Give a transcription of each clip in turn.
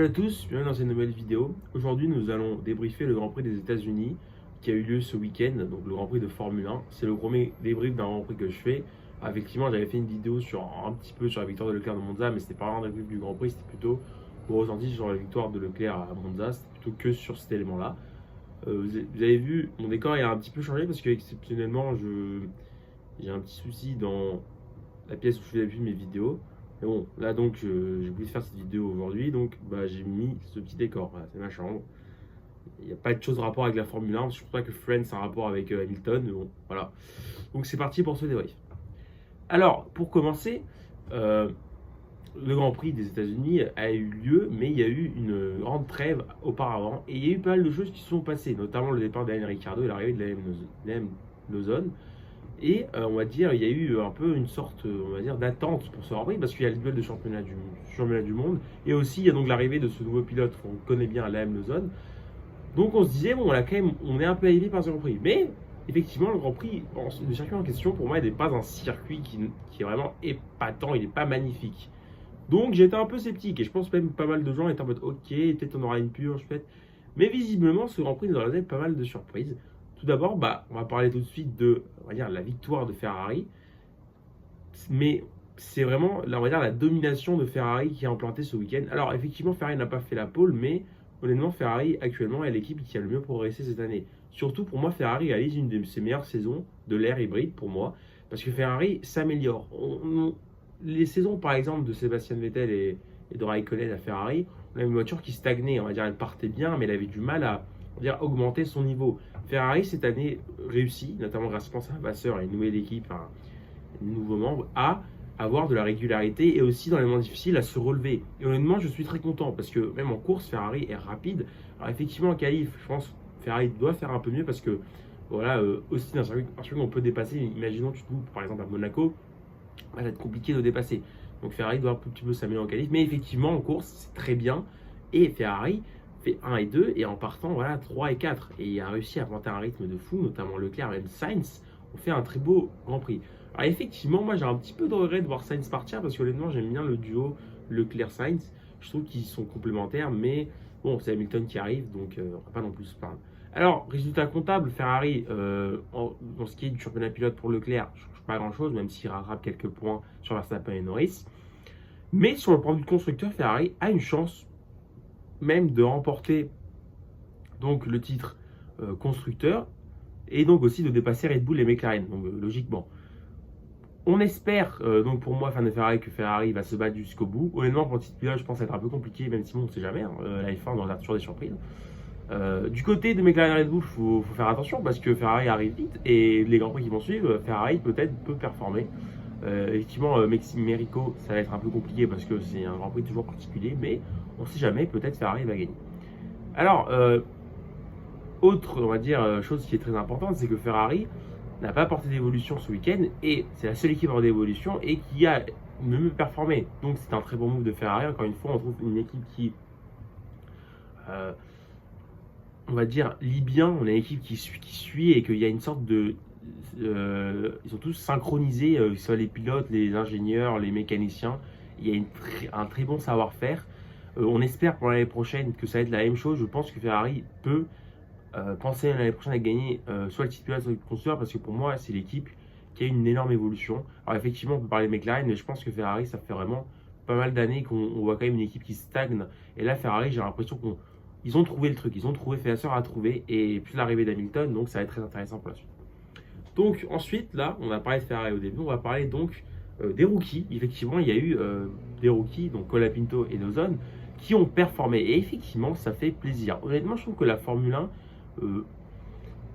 Bonjour à tous, bienvenue dans cette nouvelle vidéo. Aujourd'hui, nous allons débriefer le Grand Prix des États-Unis qui a eu lieu ce week-end, donc le Grand Prix de Formule 1. C'est le premier débrief d'un Grand Prix que je fais. Effectivement, j'avais fait une vidéo sur un petit peu sur la victoire de Leclerc de Monza, mais c'était pas un débrief du Grand Prix, c'était plutôt mon ressenti sur la victoire de Leclerc à Monza, c'était plutôt que sur cet élément-là. Vous avez vu, mon décor il a un petit peu changé parce que exceptionnellement, j'ai un petit souci dans la pièce où je fais d'habitude mes vidéos. Mais bon, là donc j'ai voulu faire cette vidéo aujourd'hui, donc j'ai mis ce petit décor. Voilà, c'est ma chambre. Il n'y a pas de chose de rapport avec la Formule 1, je ne pense pas que Friends a un rapport avec Hamilton, mais bon, voilà. Donc c'est parti pour ce débrief. Alors, pour commencer, le Grand Prix des États-Unis a eu lieu, mais il y a eu une grande trêve auparavant, et il y a eu pas mal de choses qui se sont passées, notamment le départ d'Alain Ricciardo et l'arrivée de la Lawson. Et on va dire, il y a eu un peu une sorte, on va dire, d'attente pour ce Grand Prix parce qu'il y a le duel de championnat du monde et aussi il y a donc l'arrivée de ce nouveau pilote qu'on connaît bien, Liam Lawson. Donc on se disait, bon, là quand même, on est un peu élevé par ce Grand Prix. Mais effectivement, le Grand Prix, le circuit en question, pour moi, il n'est pas un circuit qui est vraiment épatant, il n'est pas magnifique. Donc j'étais un peu sceptique et je pense même pas mal de gens étaient en mode, ok, peut-être on aura une purge, peut-être. Mais visiblement, ce Grand Prix nous a réservé pas mal de surprises. Tout d'abord, on va parler tout de suite de, on va dire, la victoire de Ferrari. Mais c'est vraiment, on va dire, la domination de Ferrari qui a implanté ce week-end. Alors, effectivement, Ferrari n'a pas fait la pole, mais honnêtement, Ferrari, actuellement, est l'équipe qui a le mieux progressé cette année. Surtout, pour moi, Ferrari réalise une de ses meilleures saisons de l'ère hybride, pour moi, parce que Ferrari s'améliore. Les saisons, par exemple, de Sébastien Vettel et de Raikkonen à Ferrari, on a une voiture qui stagnait. On va dire, elle partait bien, mais elle avait du mal à, on va dire, augmenter son niveau. Ferrari, cette année, réussit, notamment grâce, je pense, à Vasseur et une nouvelle équipe, un nouveau membre, à avoir de la régularité et aussi dans les moments difficiles à se relever. Et honnêtement, je suis très content parce que même en course, Ferrari est rapide. Alors effectivement, en qualif, je pense que Ferrari doit faire un peu mieux parce que voilà, aussi un circuit qu'on peut dépasser. Imaginons tu te loupes par exemple à Monaco, ça va être compliqué de dépasser. Donc Ferrari doit un petit peu s'améliorer en qualif, mais effectivement en course, c'est très bien. Et Ferrari fait 1 et 2 et en partant voilà 3 et 4 et il a réussi à monter un rythme de fou, notamment Leclerc, même Sainz ont fait un très beau Grand Prix. Alors effectivement, moi j'ai un petit peu de regret de voir Sainz partir parce que honnêtement j'aime bien le duo Leclerc-Sainz. Je trouve qu'ils sont complémentaires, mais bon, c'est Hamilton qui arrive, donc on va pas non plus se parler. Alors, résultat comptable, Ferrari, dans ce qui est du championnat pilote pour Leclerc, je ne change pas grand-chose, même s'il rattrape quelques points sur Verstappen et Norris. Mais sur le point de vue constructeur, Ferrari a une chance même de remporter donc le titre constructeur et donc aussi de dépasser Red Bull et McLaren, donc logiquement. On espère, donc pour moi, fan de Ferrari, que Ferrari va se battre jusqu'au bout. Honnêtement, pour le titre pilote, je pense que ça va être un peu compliqué, même si bon, on ne sait jamais. La F1, on a toujours des surprises. Du côté de McLaren et Red Bull, il faut faire attention parce que Ferrari arrive vite et les Grands Prix qui vont suivre, Ferrari peut-être peut performer. Effectivement, Mexico, ça va être un peu compliqué parce que c'est un Grand Prix toujours particulier, mais on ne sait jamais, peut-être Ferrari va gagner. Alors, autre, on va dire, chose qui est très importante, c'est que Ferrari n'a pas apporté d'évolution ce week-end et c'est la seule équipe à avoir d'évolution et qui a mieux performé. Donc c'est un très bon move de Ferrari. Encore une fois, on trouve une équipe qui, on va dire, lit bien. On a une équipe qui suit et qu'il y a une sorte de... ils sont tous synchronisés, que ce soit les pilotes, les ingénieurs, les mécaniciens. Il y a un très bon savoir-faire. On espère pour l'année prochaine que ça va être la même chose. Je pense que Ferrari peut penser l'année prochaine à gagner soit le titre pilote, soit le constructeur, parce que pour moi, c'est l'équipe qui a une énorme évolution. Alors effectivement, on peut parler de McLaren, mais je pense que Ferrari, ça fait vraiment pas mal d'années qu'on voit quand même une équipe qui stagne. Et là, Ferrari, j'ai l'impression qu'ils ont trouvé le truc, ils ont trouvé, Vasseur a trouvé, et puis l'arrivée d'Hamilton, donc ça va être très intéressant pour la suite. Donc ensuite, là, on a parlé de Ferrari au début, on va parler donc des rookies. Effectivement, il y a eu des rookies, donc Colapinto et Lawson, qui ont performé. Et effectivement, ça fait plaisir. Honnêtement, je trouve que la Formule 1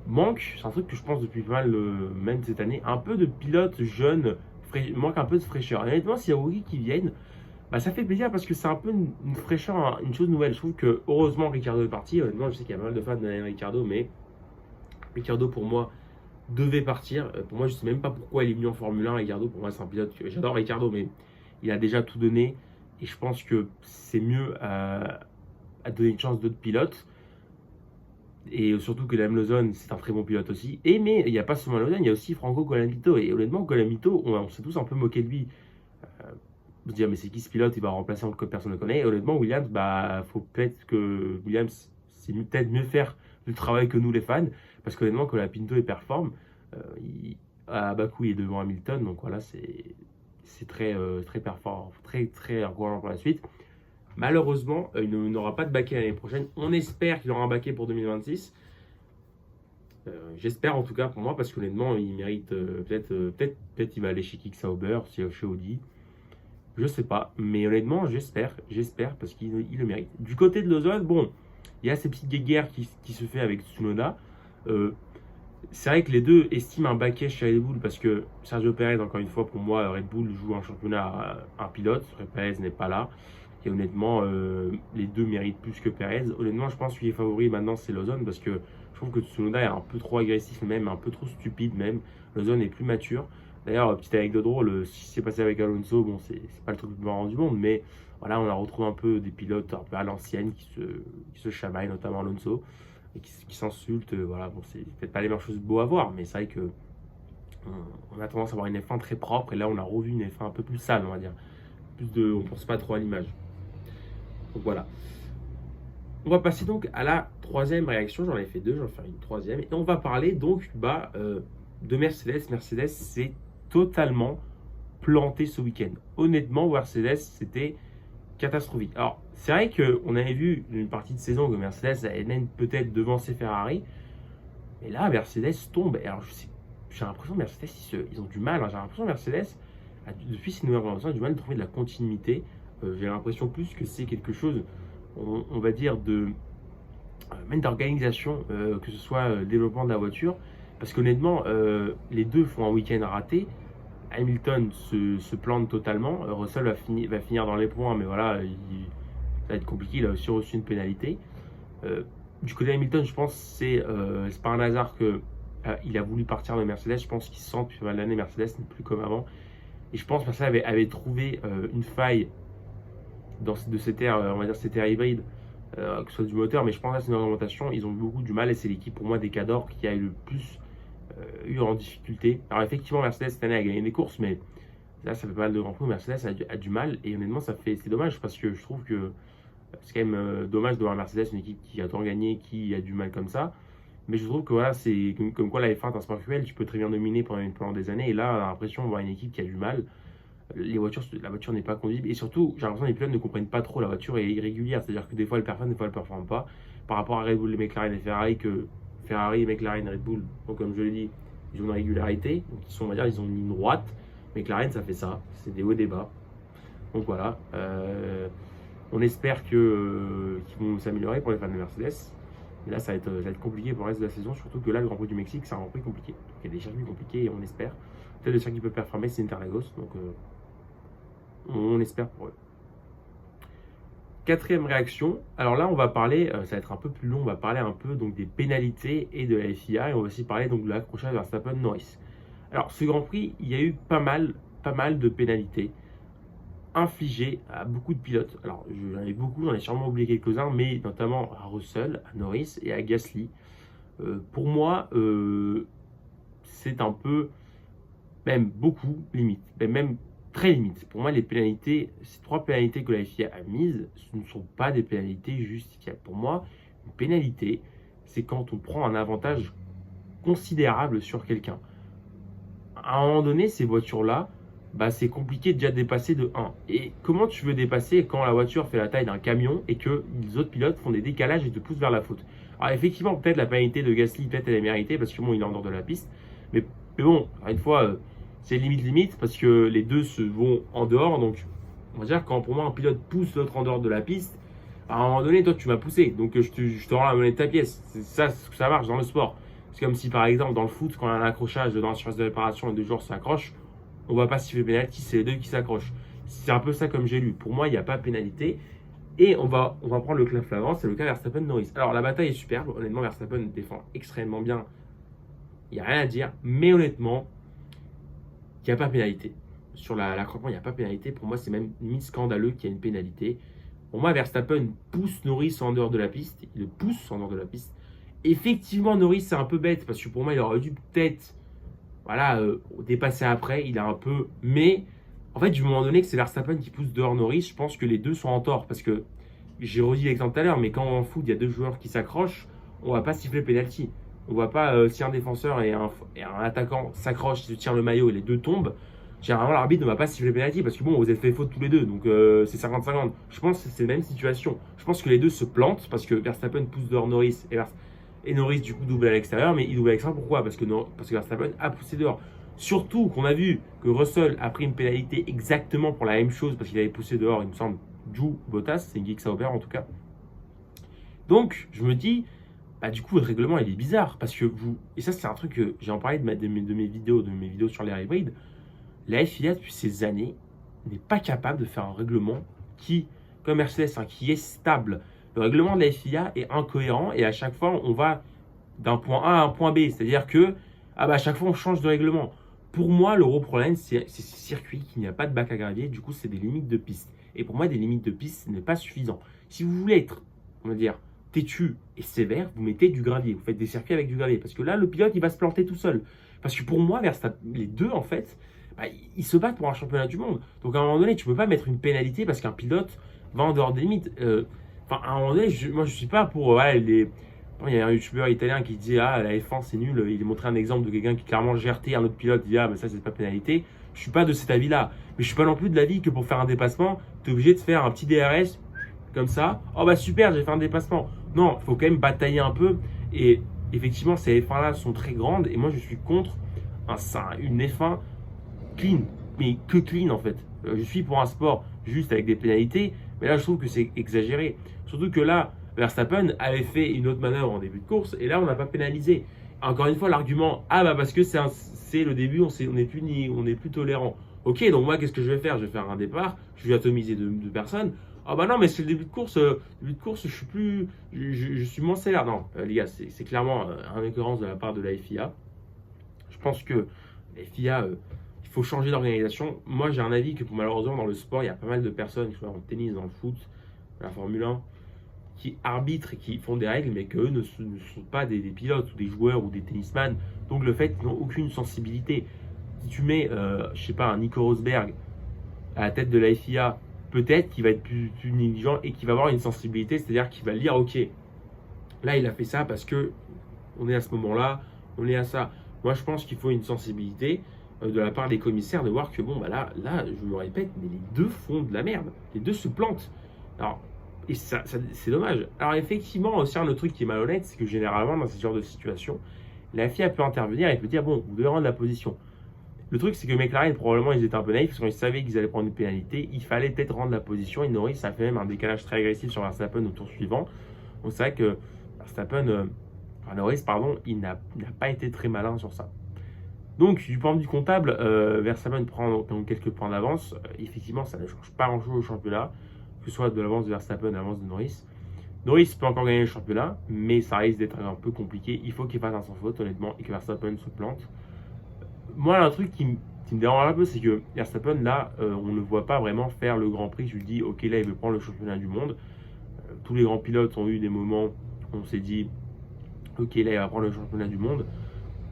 manque, c'est un truc que je pense depuis pas mal, même cette année, un peu de pilotes jeunes, manque un peu de fraîcheur. Honnêtement, s'il y a rookies qui viennent, ça fait plaisir parce que c'est un peu une fraîcheur, une chose nouvelle. Je trouve que heureusement Ricciardo est parti. Honnêtement, je sais qu'il y a pas mal de fans de Ricciardo, mais Ricciardo pour moi devait partir. Pour moi, je sais même pas pourquoi il est venu en Formule 1. Ricciardo, pour moi, c'est un pilote que j'adore Ricciardo, mais il a déjà tout donné et je pense que c'est mieux à donner une chance d'autres pilotes. Et surtout que Liam Lawson, c'est un très bon pilote aussi. Mais il n'y a pas seulement Lawson, il y a aussi Franco Colapinto. Et honnêtement, Colapinto, on s'est tous un peu moqué de lui Vous dire, mais c'est qui ce pilote? Il va remplacer que personne ne le connaît. Et honnêtement, Williams, faut peut-être que Williams, c'est peut-être mieux faire du travail que nous les fans. Parce qu'honnêtement, quand la Pinto il performe, à Bakou il est devant Hamilton. Donc voilà, c'est très performant, très encourageant pour la suite. Malheureusement, il n'aura pas de baquet l'année prochaine. On espère qu'il aura un baquet pour 2026. J'espère en tout cas pour moi, parce qu'honnêtement, il mérite peut-être il va aller chez Kick Sauber, chez Audi. Je sais pas, mais honnêtement, j'espère parce qu'il le mérite. Du côté de Lawson, bon, il y a ces petites guéguerres qui se fait avec Tsunoda. C'est vrai que les deux estiment un baquet chez Red Bull, parce que Sergio Perez, encore une fois, pour moi, Red Bull joue un championnat à un pilote. Perez n'est pas là. Et honnêtement, les deux méritent plus que Perez. Honnêtement, je pense qu'il est favori maintenant, c'est Lawson, parce que je trouve que Tsunoda est un peu trop agressif, même un peu trop stupide même. Lawson est plus mature. D'ailleurs, petite anecdote drôle, ce qui s'est passé avec Alonso, bon, c'est pas le truc le plus marrant du monde, mais voilà, on a retrouvé un peu des pilotes un peu à l'ancienne qui se chamaillent, notamment Alonso, et qui s'insultent. Voilà, bon, c'est peut-être pas les meilleures choses beaux à voir, mais c'est vrai que on a tendance à avoir une F1 très propre, et là, on a revu une F1 un peu plus sale, on va dire. On pense pas trop à l'image. Donc voilà. On va passer donc à la troisième réaction. J'en ai fait deux, j'en vais faire une troisième. Et on va parler donc de Mercedes. Mercedes s'est totalement planté ce week-end. Honnêtement, Mercedes, c'était catastrophique. Alors, c'est vrai qu'on avait vu une partie de saison que Mercedes allait même peut-être devancer Ferrari. Mais là, Mercedes tombe. Alors, j'ai l'impression que Mercedes, ils ont du mal. J'ai l'impression que Mercedes, depuis ces nouvelles relations, a du mal à trouver de la continuité. J'ai l'impression plus que c'est quelque chose, on va dire, même d'organisation, que ce soit le développement de la voiture. Parce qu'honnêtement, les deux font un week-end raté. Hamilton se plante totalement. Russell va finir dans les points, mais voilà, ça va être compliqué. Il a aussi reçu une pénalité. Du côté Hamilton, je pense que c'est pas un hasard qu'il a voulu partir de Mercedes. Je pense qu'il sent depuis pas mal d'années Mercedes n'est plus comme avant. Et je pense que Mercedes avait trouvé une faille de cette ère, on va dire cette ère hybride, que ce soit du moteur, mais je pense que c'est une augmentation. Ils ont eu beaucoup du mal, et c'est l'équipe pour moi des Cadors qui a eu le plus eu en difficulté. Alors effectivement, Mercedes cette année a gagné des courses, mais là ça fait pas mal de grands prix. Mercedes a du mal, et honnêtement c'est dommage, parce que je trouve que c'est quand même dommage de voir Mercedes, une équipe qui a tant gagné, qui a du mal comme ça. Mais je trouve que voilà, c'est comme quoi la F1 est un sport cruel, tu peux très bien dominer pendant des années, et là on a l'impression de voir une équipe qui a du mal. La voiture n'est pas conduisible, et surtout j'ai l'impression que les pilotes ne comprennent pas trop. La voiture est irrégulière, c'est-à-dire que des fois elle performe, des fois elle ne performe pas, par rapport à Red Bull, les McLaren et Ferrari, que Ferrari, McLaren, Red Bull, donc comme je l'ai dit, ils ont une régularité, donc on va dire ils ont une ligne droite. McLaren ça fait ça, c'est des hauts et des bas. Donc voilà, on espère qu'ils vont s'améliorer pour les fans de Mercedes. Mais là ça va être compliqué pour le reste de la saison, surtout que là le Grand Prix du Mexique c'est un Grand Prix compliqué, donc il y a des circuits compliqués, et on espère peut-être le circuit peut performer, c'est Interlagos, donc on espère pour eux. Quatrième réaction, alors là on va parler, ça va être un peu plus long, on va parler un peu donc des pénalités et de la FIA, et on va aussi parler donc de l'accrochage Verstappen-Norris. Alors ce Grand Prix, il y a eu pas mal de pénalités infligées à beaucoup de pilotes. Alors j'en ai beaucoup, j'en ai sûrement oublié quelques-uns, mais notamment à Russell, à Norris et à Gasly. Pour moi, c'est un peu, même beaucoup limite, même très limite. Pour moi, les pénalités, ces trois pénalités que la FIA a mises, ce ne sont pas des pénalités justifiables. Pour moi, une pénalité, c'est quand on prend un avantage considérable sur quelqu'un. À un moment donné, ces voitures-là, c'est compliqué déjà de dépasser de 1. Et comment tu veux dépasser quand la voiture fait la taille d'un camion et que les autres pilotes font des décalages et te poussent vers la faute? Alors effectivement, peut-être la pénalité de Gasly, peut-être elle est méritée, parce que bon, il est en dehors de la piste. Mais bon, une fois, c'est limite, parce que les deux se vont en dehors. Donc, on va dire, quand pour moi un pilote pousse l'autre en dehors de la piste, à un moment donné, toi tu m'as poussé, donc je te rends la monnaie de ta pièce. C'est ça, ça marche dans le sport. C'est comme si par exemple dans le foot, quand il y a un accrochage dans la surface de réparation et deux joueurs s'accrochent, on va pas siffler pénalty, c'est les deux qui s'accrochent. C'est un peu ça comme j'ai lu. Pour moi, il n'y a pas pénalité. Et on va prendre le cas flagrant, c'est le cas Verstappen-Norris. Alors la bataille est superbe, honnêtement Verstappen défend extrêmement bien, il n'y a rien à dire, mais honnêtement, il n'y a pas pénalité. Sur l'accrochement, il n'y a pas pénalité. Pour moi, c'est même limite scandaleux qu'il y ait une pénalité. Pour moi, Verstappen pousse Norris en dehors de la piste. Il le pousse en dehors de la piste. Effectivement, Norris, c'est un peu bête, parce que pour moi, il aurait dû peut-être dépasser après. Il a un peu. Mais En fait, du moment donné que c'est Verstappen qui pousse dehors Norris, je pense que les deux sont en tort. Parce que j'ai redit l'exemple tout à l'heure, mais quand en foot, il y a deux joueurs qui s'accrochent, on va pas siffler penalty. On va pas, si un défenseur et un attaquant s'accrochent, se tirent le maillot et les deux tombent, généralement l'arbitre ne va pas siffler penalty parce que bon, vous avez fait faute tous les deux, donc c'est 50-50. Je pense que c'est la même situation. Je pense que les deux se plantent parce que Verstappen pousse dehors Norris et Norris du coup double à l'extérieur, mais il double à l'extérieur pourquoi parce que Verstappen a poussé dehors. Surtout qu'on a vu que Russell a pris une pénalité exactement pour la même chose parce qu'il avait poussé dehors, il me semble, Joe Bottas, c'est une geek ça opère en tout cas. Donc je me dis, bah, du coup, votre règlement il est bizarre parce que vous, et ça c'est un truc que j'ai en parlé de mes vidéos sur l'air hybride, la FIA depuis ces années n'est pas capable de faire un règlement qui, comme Mercedes, hein, qui est stable. Le règlement de la FIA est incohérent et à chaque fois on va d'un point A à un point B, c'est-à-dire que à chaque fois on change de règlement. Pour moi, le gros problème, c'est ces circuits qu'il n'y a pas de bac à gravier, du coup, c'est des limites de piste. Et pour moi, des limites de piste, ce n'est pas suffisant. Si vous voulez être, on va dire, têtu et sévère, vous mettez du gravier. Vous faites des circuits avec du gravier. Parce que là, le pilote, il va se planter tout seul. Parce que pour moi, les deux, en fait, ils se battent pour un championnat du monde. Donc à un moment donné, tu ne peux pas mettre une pénalité parce qu'un pilote va en dehors des limites. À un moment donné, moi, je ne suis pas pour les. Il y a un youtubeur italien qui dit ah la F1 c'est nul, il a montré un exemple de quelqu'un qui clairement GRT un autre pilote, il dit ah mais ça c'est pas pénalité. Je suis pas de cet avis là, mais je suis pas non plus de l'avis que pour faire un dépassement, tu es obligé de faire un petit DRS comme ça, oh bah super j'ai fait un dépassement. Non, il faut quand même batailler un peu et effectivement ces F1 là sont très grandes et moi je suis contre une F1 clean, mais que clean en fait. Je suis pour un sport juste avec des pénalités, mais là je trouve que c'est exagéré. Surtout que là, Verstappen avait fait une autre manœuvre en début de course et là on n'a pas pénalisé. Encore une fois, l'argument parce que c'est le début, on n'est plus tolérant. Ok, donc moi qu'est-ce que je vais faire? Je vais faire un départ, je vais atomiser deux personnes. Ah bah non, mais c'est le début de course. Je suis plus, je suis moins sévère. Non, les gars, c'est clairement une incohérence de la part de la FIA. Je pense que la FIA il faut changer d'organisation. Moi, j'ai un avis que malheureusement, dans le sport, il y a pas mal de personnes, que ce soit dans le tennis, dans le foot, la Formule 1, qui arbitrent et qui font des règles, mais qu'eux ne sont pas des pilotes ou des joueurs ou des tennisman. Donc, le fait qu'ils n'ont aucune sensibilité. Si tu mets, je sais pas, un Nico Rosberg à la tête de la FIA, peut-être qu'il va être plus négligent et qu'il va avoir une sensibilité, c'est-à-dire qu'il va lire, ok, là, il a fait ça parce que on est à ce moment-là, on est à ça. Moi, je pense qu'il faut une sensibilité de la part des commissaires de voir que bon là je me répète mais les deux font de la merde, les deux se plantent. Alors et ça c'est dommage. Alors effectivement aussi un autre truc qui est malhonnête, c'est que généralement dans ce genre de situation la FIA peut intervenir et peut dire bon vous devez rendre la position. Le truc c'est que McLaren probablement ils étaient un peu naïfs parce qu'ils savaient qu'ils allaient prendre une pénalité, il fallait peut-être rendre la position et Norris ça fait même un décalage très agressif sur Verstappen au tour suivant. Donc c'est vrai que Norris pardon, il n'a pas été très malin sur ça. Donc, du point de vue comptable, Verstappen prend donc quelques points d'avance. Effectivement, ça ne change pas grand-chose au championnat, que ce soit de l'avance de Verstappen, de l'avance de Norris. Norris peut encore gagner le championnat, mais ça risque d'être un peu compliqué. Il faut qu'il fasse un sans faute, honnêtement, et que Verstappen se plante. Moi, un truc qui me dérange un peu, c'est que Verstappen, là, on ne le voit pas vraiment faire le Grand Prix. Je lui dis, ok, là, il veut prendre le championnat du monde. Tous les grands pilotes ont eu des moments où on s'est dit, ok, là, il va prendre le championnat du monde.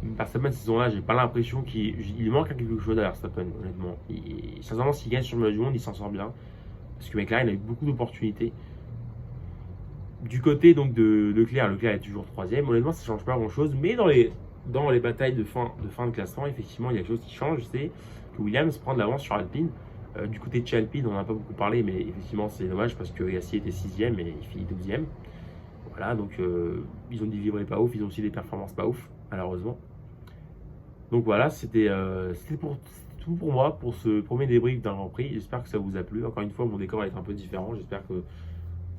Verstappen, cette saison-là, j'ai pas l'impression qu'il manque quelque chose à Verstappen, honnêtement. Sincèrement, s'il gagne sur le championnat du monde, il s'en sort bien. Parce que McLaren a eu beaucoup d'opportunités. Du côté donc de Leclerc est toujours troisième. Honnêtement, ça ne change pas grand-chose. Mais dans les batailles de fin de classement, effectivement, il y a quelque chose qui change. C'est que Williams prend de l'avance sur Alpine. Du côté de chez Alpine, on n'en a pas beaucoup parlé, mais effectivement, c'est dommage parce que Gasly était 6ème et il finit 12ème. Voilà, donc ils ont des livrets pas ouf, ils ont aussi des performances pas ouf, malheureusement. Donc voilà, c'était tout pour moi pour ce premier débrief d'un Grand Prix. J'espère que ça vous a plu. Encore une fois, mon décor va être un peu différent. J'espère que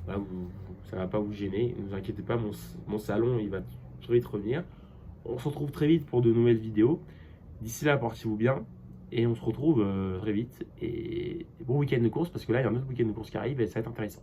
ça ne va pas vous gêner. Ne vous inquiétez pas, mon salon il va très vite revenir. On se retrouve très vite pour de nouvelles vidéos. D'ici là, portez-vous bien. Et on se retrouve très vite. Et bon week-end de course parce que là, il y a un autre week-end de course qui arrive et ça va être intéressant.